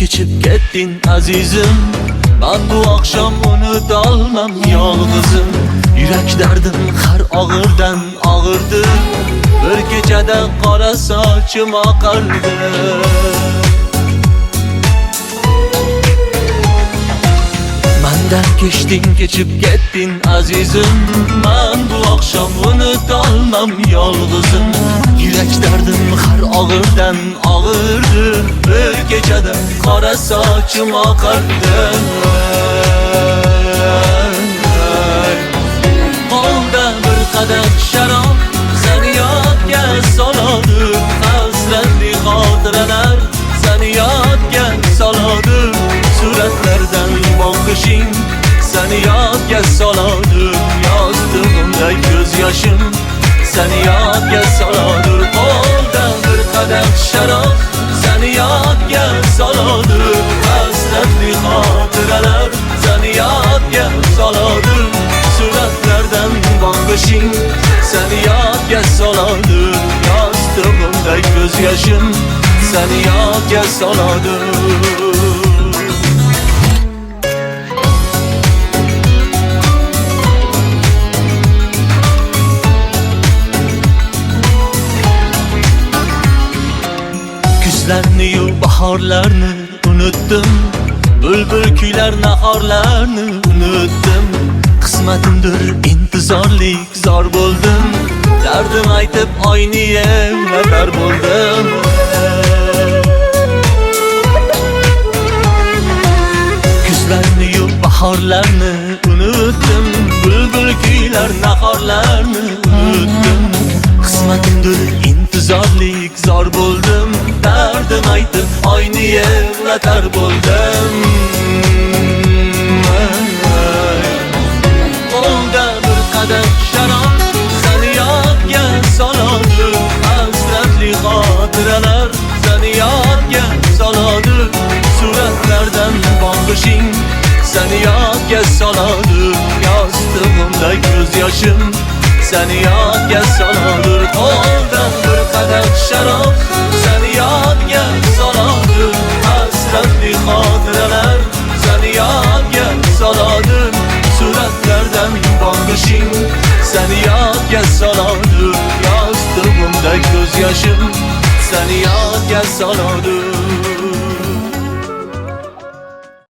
kechib ketdin azizim. Ben bu akşam unutolmam yolg'izim. Yurak derdim har og'irdan og'irdi. Bir kechada qora sochim oqardi. Mendan kechding, kechib ketdin azizim. Men bu akşam unutolmam yolg'izim. Yurak derdim har og'irdan og'irdi. Bir kechada qora sochim oqardi. Qo'lda bir qadah sharob seni yodga soladi. Hasratli xotiralar seni yodga soladi. Suratlardan boqishing seni yodga soladi. Yostig'imda ko'z yoshim seni yodga soladi. Qo'lda bir qadah sharob seni yodga soladi. Hasratli xotiralar seni yodga soladi. Suratlardan boqishing seni yodga soladi. Yostig'imda ko'z yoshim seni yodga soladi. Kuzlarni-yu bahorlarni unutdim. Bulbul kuylar nahorlarni unutdim. Qismatimdir intizorlik zor bo'ldim. Dardim aytib oyniyam latar bo'ldim. Kuzlarni-yu bahorlarni unutdim. Bulbul kuylar nahorlarni unutdim. Qismatimdir intizorlik zor bo'ldim. Dardim aytib oyniyam latar bo'ldim. Qo'lda bir qadah sharob seni yodga soladi. Hasratli xotiralar seni yodga soladi. Suratlardan boqishing seni yodga soladi. Yostig'imda ko'z yoshim seni yodga soladi. Qo'lda bir qadah sharob seni yodga soladi. Hasratli xotiralar seni yodga soladi. Suratlardan boqishing seni yodga soladi. Yostig'imda ko'z yoshim seni yodga soladi.